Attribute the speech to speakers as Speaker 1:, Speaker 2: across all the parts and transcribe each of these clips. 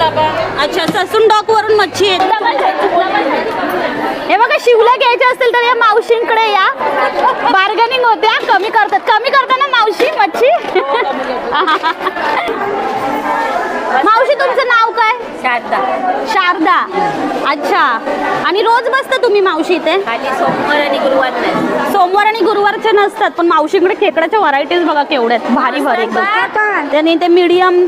Speaker 1: अच्छा, Sassoon dock वरून मच्छी आहे. हे बघा, शिवला घ्यायचे असतील तर या मावशींकडे या, बार्गेनिंग होते, कमी करतात. कमी करताना मावशी मच्छी. मावशी तुमचं नाव काय?
Speaker 2: शारदा.
Speaker 1: शारदा, अच्छा. आणि रोज बसता तुम्ही मावशी इथे?
Speaker 2: सोमवार आणि गुरुवार नाही.
Speaker 1: सोमवार आणि गुरुवारचे नसतात, पण मावशीकडे खेकड्याच्या व्हरायटीज बघा केवढ्या आहेत, भारी भारी एकदम. त्याने ते मीडियम,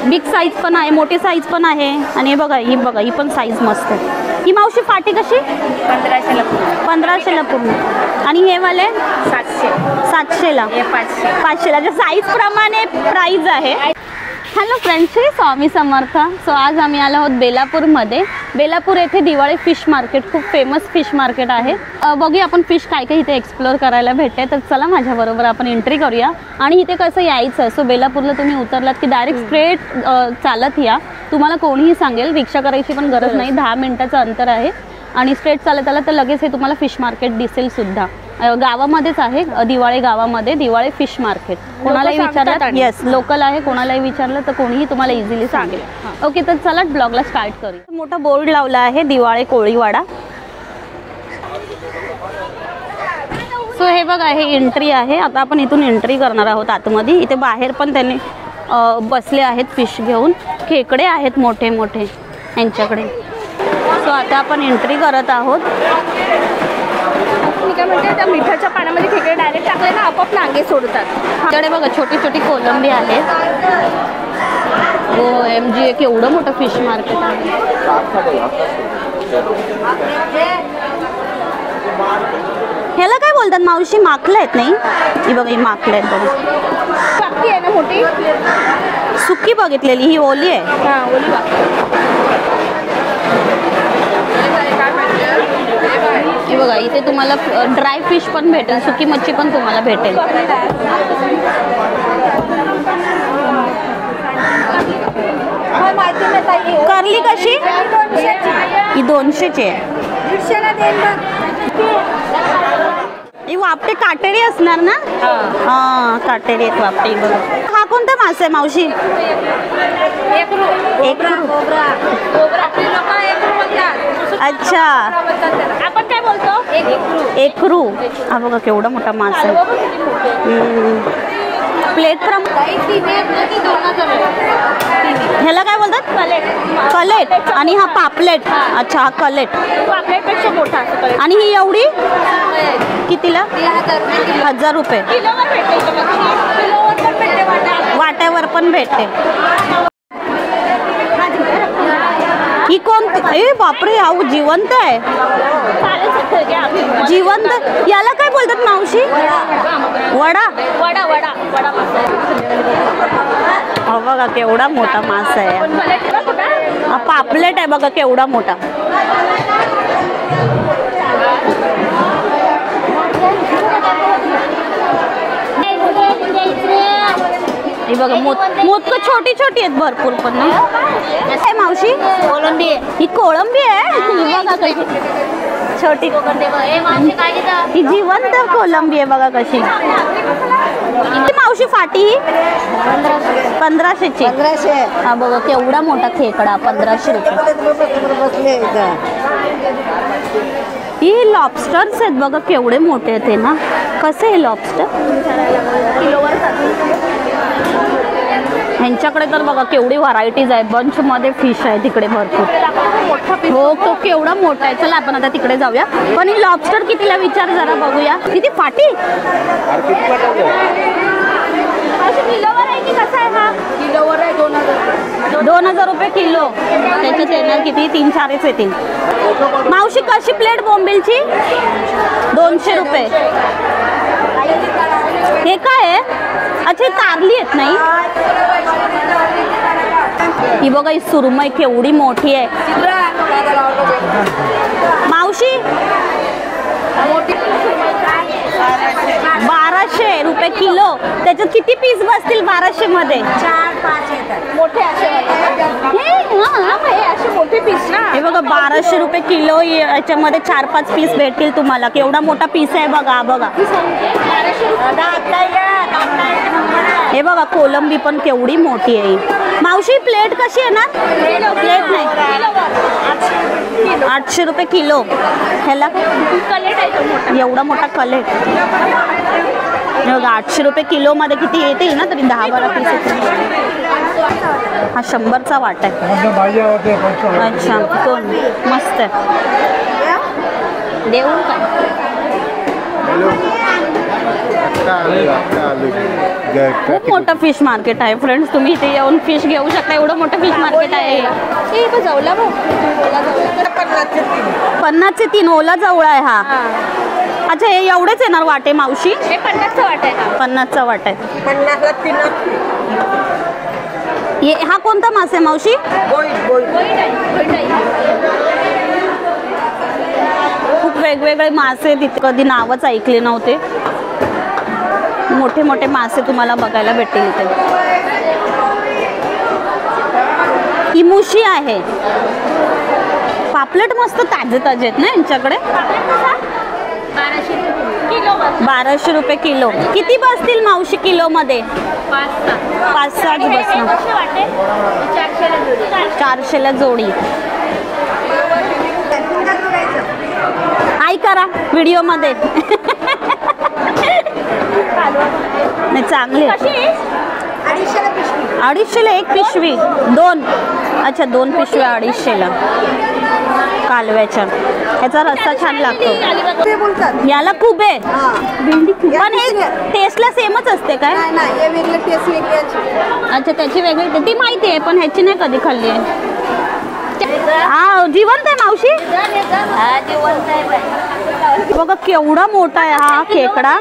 Speaker 1: बिग साईज पण आहे, मोठी साईज पण आहे. आणि हे बघा, ही पण साईज मस्त आहे. ही मावशी फाटी कशी?
Speaker 2: 1500ला पूर्ण.
Speaker 1: 1500ला पूर्ण. आणि हे वाले 700ला. 500ला. साईज प्रमाणे प्राइस आहे. Hello friends, Shri Swami Samarth. So आज आम्ही आलो आहोत बेलापूरमध्ये. बेलापूर येथे दिवाळी फिश मार्केट, खूप फेमस फिश मार्केट आहे. बघूया आपण फिश काय काय इथे एक्सप्लोअर करायला भेटते. तर चला माझ्याबरोबर आपण एंट्री करूया. आणि इथे कसं यायचं, सो बेलापूरला तुम्ही उतरलात की डायरेक्ट स्ट्रेट चालत या. तुम्हाला कोणीही सांगेल, रिक्षा करायची पण गरज नाही, 10 मिनिटाचं अंतर आहे. आणि स्ट्रेट चालत आला तर लगेच हे तुम्हाला फिश मार्केट दिसेल सुद्धा. गावामध्येच आहे, दिवाळे गावामध्ये दिवाळे फिश मार्केट. कोणालाही विचारलं, येस लोकल आहे, कोणालाही विचारलं तर कोणीही तुम्हाला इझिली सांगेल. ओके, तर चला ब्लॉगला स्टार्ट करूया. मोठा बोर्ड लावला आहे, दिवाळे कोळीवाडा. सो हे बघा, हे एंट्री आहे. आता आपण इथून एंट्री करणार आहोत आतमध्ये. इथे बाहेर पण त्यांनी बसले आहेत फिश घेऊन, खेकडे आहेत मोठे मोठे यांच्याकडे. सो आता आपण एंट्री करत आहोत.
Speaker 2: काय म्हणते, त्या मिठाच्या पाण्यामध्ये खेकडे डायरेक्ट टाकले ना, आपोआप नांगे सोडतात.
Speaker 1: त्याकडे बघा छोटी छोटी कोलंबी आहे. OMG, केवढं मोठं फिश मार्केट आहे. ह्याला काय बोलतात मावशी? माकलं आहेत नाही? ही बघा, ही माकलं आहेत बघा.
Speaker 2: वाकटी आहे ना मोठी?
Speaker 1: सुकी बघितलेली, ही ओली आहे.
Speaker 2: हां, ओली वाकटी.
Speaker 1: हे बघा, इथे तुम्हाला ड्राय फिश पण भेटेल, सुकी मच्छी पण तुम्हाला भेटेल. करली कशी? ही 200ची आहे. ही वापटे काटेरी असणार ना? हा, काटेरी आहेत वापटे. बघा, हा कोणता मासा आहे मावशी? अच्छा,
Speaker 2: आपण काय बोलतो?
Speaker 1: एकरू. हा बघा केवढा मोठा मासा आहे. प्लेट ह्याला काय बोलतात? कलेट. आणि हा पापलेट. अच्छा, हा कलेट.
Speaker 2: पापलेटपेक्षा मोठा.
Speaker 1: आणि ही एवढी कितीला? 1000 रुपये. वाट्यावर पण भेटते. ही कोणती? ए बापरे, हा जिवंत आहे. जिवंत. याला काय बोलतात मावशी? वडा.
Speaker 2: वडा वडा वडा.
Speaker 1: हा बघा केवढा मोठा मासा आहे. हा पापलेट आहे बघा, केवढा मोठा. हे बघा, मोदक छोटी छोटी आहेत भरपूर पण ना. काय मावशी?
Speaker 2: कोलंबी.
Speaker 1: ही कोळंबी आहे. बघा कशी छोटी. ही जिवंत कोलंबी आहे बघा कशी. मावशी फाटी ही 1500ची.
Speaker 3: 1500.
Speaker 1: हा बघा केवढा मोठा खेकडा, 1500 रुपये. ही लॉबस्टर्स आहेत बघा, केवढे मोठे आहेत हे ना. कसे हे लॉबस्टर? ह्यांच्याकडे तर बघा केवढी व्हरायटीज आहे. बंच मध्ये फिश आहे तिकडे भरपूर. हो, तो केवढा मोठा आहे. चला आपण आता तिकडे जाऊया. पण ही लॉबस्टर कितीला विचार जरा बघूया. किती फाटी?
Speaker 2: किलोवर आहे की कसा आहे हा? किलोवर आहे.
Speaker 1: 2000 रुपये किलो. त्याच्यात येणार किती? 3-4 येतील. मावशी कशी प्लेट बोंबिलची? 200 रुपये. हे काय आहे? अच्छा, तारली आहेत नाही? ही बघा, ही सुरमई केवढी मोठी आहे मावशी. 1200 रुपये किलो. त्याच्यात किती पीस बसतील 1200 मध्ये?
Speaker 2: 4-5 येतात मोठे असे.
Speaker 1: असे मोठे पीस ना. हे बघा 1200 रुपये किलो. याच्यामध्ये 4-5 पीस भेटतील तुम्हाला. केवढा मोठा पीस आहे बघा. बघा हे बघा, कोलंबी पण केवढी मोठी आहे. मावशी प्लेट कशी येणार? प्लेट नाही, 800 रुपये किलो. ह्याला एवढा मोठा कलेट 800 रुपये किलो मध्ये किती येतील ना, तरी 10-12 पीस येतील. हा 100चा वाटा आहे. अच्छा, कोण मस्त आहे. देऊ का? खूप मोठं फिश मार्केट आहे फ्रेंड्स. तुम्ही इथे येऊन फिश घेऊ शकता. एवढं मोठं फिश मार्केट आहे. 50चे 3 ओला जवळ आहे हा. अच्छा, हे एवढेच येणार वाटे मावशी?
Speaker 2: 50चा वाटा आहे.
Speaker 1: 50चा वाटा आहे. हा कोणता मासे मावशी? खूप वेगवेगळे मासे तिथे कधी नावच ऐकले नव्हते. मोठे मोठे मासे तुम्हाला बघायला भेटतील इथे. ही मुशी आहे. पापलेट मस्त ताजे ताजे आहेत ना यांच्याकडे. 1200 रुपये किलो. किती बसतील मावशी किलो मध्ये? 5-6 बसणार. 400ला जोडी. आई करा व्हिडिओ मध्ये. नाही चांगली. 250ला एक पिशवी. 2. अच्छा, 2 पिशव्या 250ला कालव्याच्या. ह्याचा रस्सा छान लागतो. याला कुबे. पण हे टेस्टला सेमच असते काय? अच्छा, त्याची वेगळी. ती माहिती आहे पण ह्याची नाही कधी खाल्ली आहे. हा जिवंत आहे मावशी. बघा केवढा मोठा आहे हा खेकडा.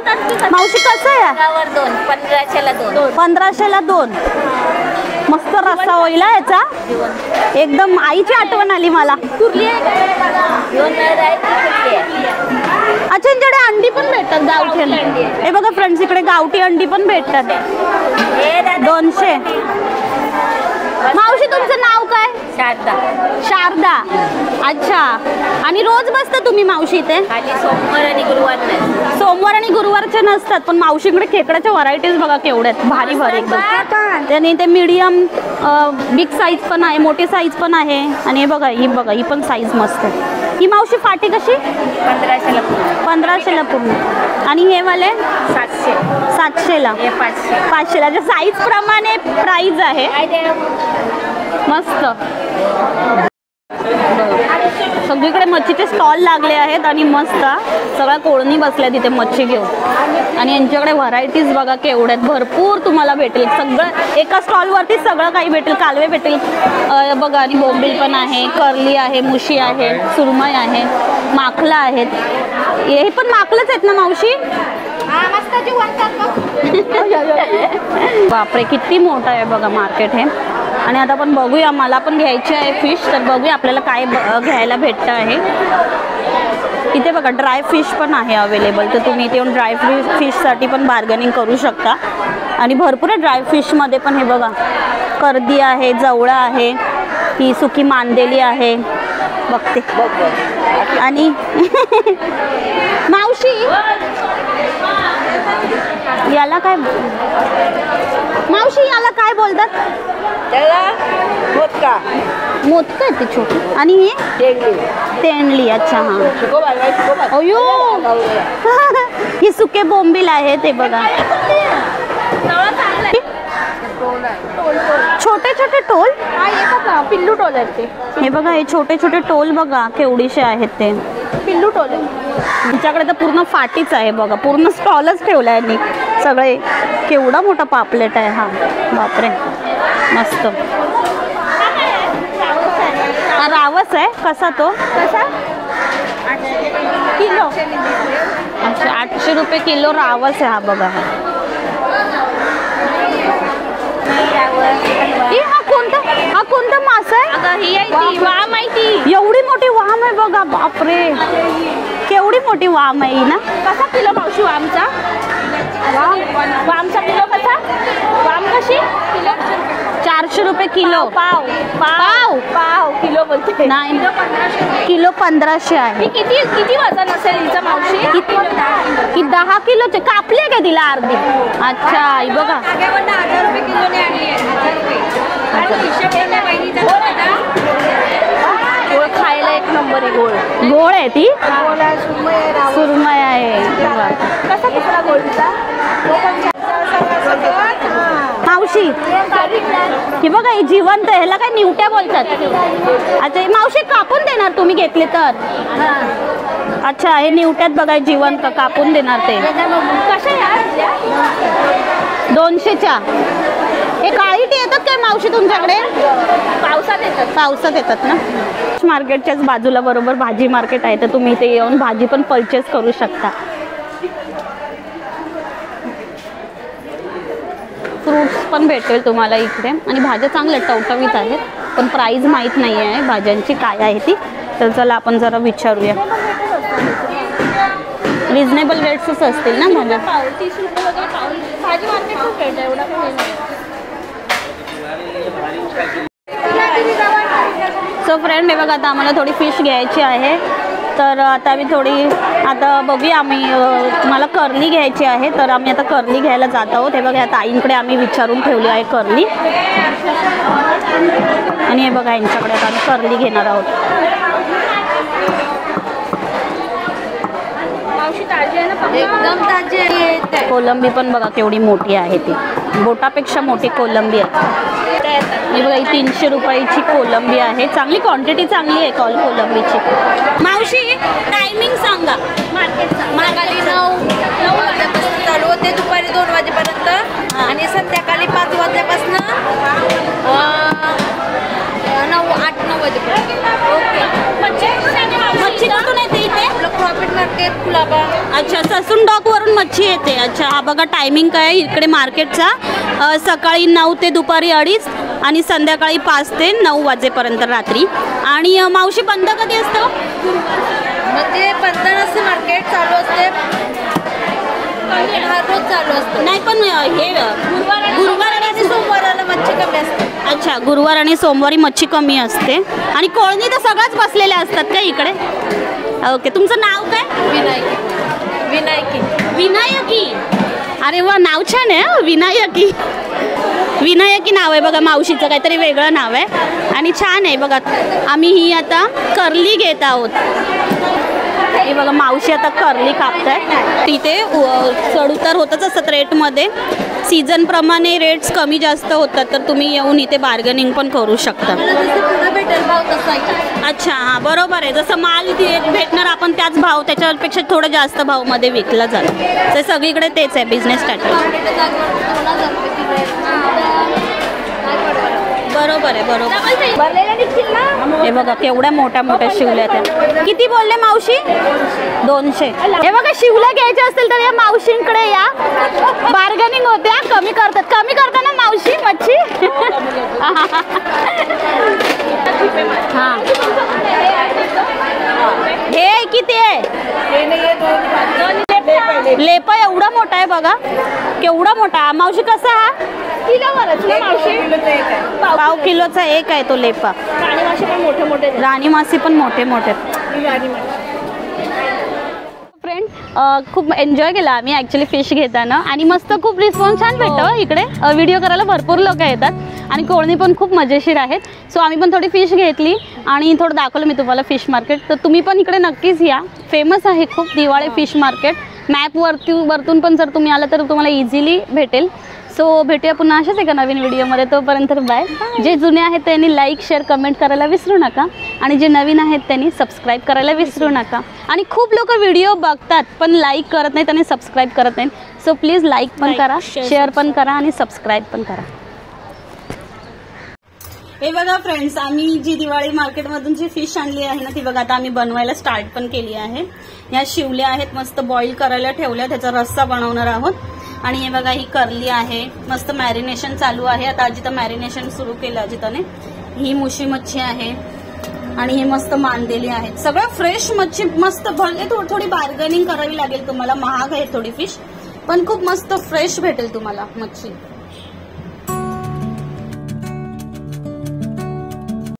Speaker 1: मावशी कसं आहे? 1500ला 2. मस्त रस्सा होईल याचा. एकदम आईची आठवण आली मला. अच्छा, यांच्याकडे अंडी पण भेटतात गावठी. हे बघा फ्रेंड्स, इकडे गावठी अंडी पण भेटतात. 200. मावशी तुमचं नाव काय?
Speaker 2: शारदा.
Speaker 1: शारदा. अच्छा, आणि रोज बसता तुम्ही मावशी इथे?
Speaker 2: सोमवार आणि गुरुवार नाही.
Speaker 1: सोमवार आणि गुरुवारचे नसतात. पण मावशीकडे खेकड्याच्या व्हरायटीज बघा केवढ्यात. भारी भारी एकदम. त्याने ते मीडियम, बिग साईज पण आहे, मोठी साईज पण आहे. आणि हे बघा, ही बघा, ही पण साईज मस्त आहे. ही मावशी फाटी कशी? 1500ला पूर्ण. आणि हे वाले 700ला. 500ला. साईज प्रमाणे प्राइस आहे. मस्त. सगळीकडे मच्छीचे स्टॉल लागले आहेत आणि मस्त सगळ्या कोळणी बसल्या तिथे मच्छी घेऊन. आणि यांच्याकडे व्हरायटीज बघा केवढ्यात. भरपूर तुम्हाला भेटेल. सगळं एका स्टॉलवरती सगळं काही भेटेल. कालवे भेटेल बघा. आणि बोंबील पण आहे, करली आहे, मुशी आहे, सुरमई आहे, माखला आहेत. हे पण माखलंच आहेत ना मावशी? बापरे, किती मोठं आहे बघा मार्केट हे. आणि आता आपण बघूया, मला पण घ्यायची आहे फिश. तर बघूया आपल्याला काय घ्यायला भेटतं आहे. इथे बघा ड्राय फिश पण आहे अवेलेबल. तर तुम्ही इथे येऊन ड्राय फिशसाठी पण बार्गेनिंग करू शकता. आणि भरपूर आहे ड्राय फिशमध्ये पण. हे बघा कर्दी आहे, जवळा आहे, ही सुकी मांदेली आहे. बघते. आणि मावशी याला काय मावशी याला काय बोलतात? मोदका आहे ती छोटी. आणि ही तेंडली. अच्छा, हा. अयो, ही सुके बोंबील आहे ते बघा. छोटे छोटे टोल.
Speaker 2: पिल्लू टोल आहेत ते.
Speaker 1: हे बघा, हे छोटे छोटे टोल बघा केवढीशे आहेत ते.
Speaker 2: पिल्लू टोल.
Speaker 1: तुमच्याकडे तर पूर्ण फाटीच आहे बघा. पूर्ण स्टॉलच ठेवला आहे सगळे. केवढा मोठा पापलेट आहे हा. बापरे, मस्त. हा रावस आहे. कसा तो?
Speaker 2: कसा किलो?
Speaker 1: अच्छा, 800 रुपये किलो रावस आहे हा बघा. हा कोणता मासा आहे?
Speaker 2: ही आहे ती वाम आहे ती.
Speaker 1: एवढी मोठी वाम आहे बघा. बापरे, केवढी मोठी वाम आहे ना.
Speaker 2: कसा किलो मावशी वामचा? वामचा किलो कसा? वाम कशी किलो?
Speaker 1: 400 रुपये किलो.
Speaker 2: पाव किलो बोलते.
Speaker 1: नाही, किलो 1500 आहे.
Speaker 2: किती वजन असेल हिचं मावशी?
Speaker 1: की 10 किलोचे. कापले का तिला अर्धी? अच्छा, ही बघा.
Speaker 2: 1000 रुपये किलोने आणली आहे. 1000 रुपये. गोळ खायला एक नंबर आहे. गोळ
Speaker 1: गोळ आहे ती, सुरमई आहे.
Speaker 2: कसा कुठला गोळचा
Speaker 1: मावशी हे बघा, ही जिवंत आहे, ह्याला काय निवट्या बोलतात. अच्छा मावशी कापून देणार तुम्ही घेतले तर? अच्छा हे निवट्यात बघा, जिवंत कापून देणार ते.
Speaker 2: कशा
Speaker 1: 200च्या. हे काळीटी येतात काय मावशी तुमच्याकडे?
Speaker 2: पावसात येतात.
Speaker 1: पावसात येतात ना. मार्केटच्याच बाजूला बरोबर भाजी मार्केट आहे, तर तुम्ही इथे येऊन भाजी पण परचेस करू शकता. फ्रूट्स पण भेटेल तुम्हाला इकडे, आणि भाज्या चांगल्या टवटवीत आहेत, पण प्राईस माहीत नाही आहे भाज्यांची काय आहे ती. तर चला आपण जरा विचारूया. रिजनेबल रेट्सच असतील ना भाज्या?
Speaker 2: 30 रुपये वगैरे भाजी मार्केटच रेट आहे, एवढा काही नाही.
Speaker 1: सो फ्रेंड हे बघा, आता आम्हाला थोडी फिश घ्यायची आहे, तर आता आम्ही थोडी आता बघूया. आम्ही मला कर्ली घ्यायची आहे, तर आम्ही आता कर्ली घ्यायला जात आहोत. हे बघा, या ताईंकडे आम्ही विचारून ठेवली आहे कर्ली, आणि हे बघा यांच्याकडे आता आम्ही कर्ली घेणार आहोत.
Speaker 2: एकदम ताजी आहे.
Speaker 1: कोलंबी पण बघा केवढी मोठी आहे, ती बोटापेक्षा मोठी कोलंबी आहे. हे बघा, ही 300 रुपयाची कोलंबी आहे. चांगली क्वांटिटी चांगली आहे कोलंबीची. मावशी टायमिंग सांगा
Speaker 2: मार्केटचा. सकाळी 9 वाजल्यापासून चालू होते, दुपारी 2 वाजेपर्यंत, आणि संध्याकाळी 5 वाजल्यापासून 8-9 वाजेपर्यंत.
Speaker 1: मच्छी कुठून येते इथे?
Speaker 2: आपलं प्रॉफिट मार्केट कुलाबा.
Speaker 1: अच्छा, ससून डॉक वरून मच्छी येते. अच्छा, हा बघा टायमिंग काय आहे इकडे मार्केटचा. सकाळी 9 ते दुपारी 2:30, आणि संध्याकाळी 5 ते 9 वाजेपर्यंत रात्री. आणि मावशी बंद कधी असतं?
Speaker 2: म्हणजे 15 नसते मार्केट, चालू असते हर रोज चालू असतं.
Speaker 1: नाही पण हे गुरुवार
Speaker 2: आणि सोमवाराला मच्छी कमी असते.
Speaker 1: अच्छा, गुरुवार आणि सोमवारी मच्छी कमी असते. आणि कोळणी तर सगळ्याच बसलेल्या असतात का इकडे? ओके, तुमचं नाव काय? विनायकी. अरे वा, नाव छान आहे. विनायकी नाव आहे बघा. मावशीचं काहीतरी वेगळं नाव आहे, आणि छान आहे बघा. आम्ही ही आता कर्ली घेत आहोत. हे बघा, मावशी आता कर्ली कापतायत. तिथे चढउतार होतच असतात रेटमध्ये. सीझनप्रमाणे रेट्स कमी जास्त होतात, तर तुम्ही येऊन इथे बार्गेनिंग पण करू शकता. अच्छा, हां बरोबर आहे. जसं माल भेटणार आपण त्याच भाव, त्याच्यापेक्षा थोडं जास्त भावमध्ये विकला जातो. तर सगळीकडे तेच आहे बिझनेस स्ट्रॅटेजी. बरोबर आहे, बरोबर. हे बघा केवढ्या मोठ्या मोठ्या शिवल्या त्या. किती बोलले मावशी? 200. हे बघा, शिवल्या घ्यायच्या असतील तर या मावशींकडे या, बार्गेनिंग होते. कमी करतात ना मावशी मच्छी. हां, हे किती आहे? लेपा एवढा मोठा आहे बघा, केवढा मोठा. मावशी कसा हा?
Speaker 2: किलोवरच ना मावशी?
Speaker 1: पाव किलोचा एक आहे तो लेपा.
Speaker 2: राणी मासे पण मोठे मोठे.
Speaker 1: राणी मासे पण मोठे मोठे. फ्रेंड खूप एन्जॉय केला आम्ही ॲक्च्युली फिश घेताना, आणि मस्त खूप रिस्पॉन्स छान भेटतो इकडे. व्हिडिओ करायला भरपूर लोक येतात, आणि कोळणी पण खूप मजेशीर आहेत. सो आम्ही पण थोडी फिश घेतली, आणि थोडं दाखवलं मी तुम्हाला फिश मार्केट. तर तुम्ही पण इकडे नक्कीच या, फेमस आहे खूप दिवाळे फिश मार्केट. मॅपवरतून पण जर तुम्ही आला तर तुम्हाला इझिली भेटेल. सो भेटूया पुन्हा अशाच एका नवीन व्हिडिओमध्ये. तोपर्यंत बाय. जे जुने आहेत त्यांनी लाईक शेअर कमेंट करायला विसरू नका, आणि जे नवीन आहेत त्यांनी सबस्क्राईब करायला विसरू नका. आणि खूप लोक व्हिडिओ बघतात पण लाईक करत नाहीत आणि सबस्क्राईब करत नाहीत. सो प्लीज लाईक पण करा, शेअर पण करा, आणि सबस्क्राईब पण करा. हे बघा फ्रेंड्स, आम्ही जी दिवाळी मार्केटमधून जी फिश आणली आहे ना, ती बघा आता आम्ही बनवायला स्टार्ट पण केली आहे. या शिवल्या आहेत, मस्त बॉईल करायला ठेवल्या, त्याचा रस्सा बनवणार आहोत. आणि हे बघा, ही कर्ली आहे, मस्त मॅरिनेशन चालू आहे. आता अजिता मॅरिनेशन सुरू केलं अजिताने. ही मुशी मच्छी आहे, आणि हे मस्त मांदेली आहेत. सगळं फ्रेश मच्छी, मस्त. भले थोडी बार्गेनिंग करावी लागेल तुम्हाला, महाग आहे थोडी फिश, पण खूप मस्त फ्रेश भेटेल तुम्हाला मच्छी.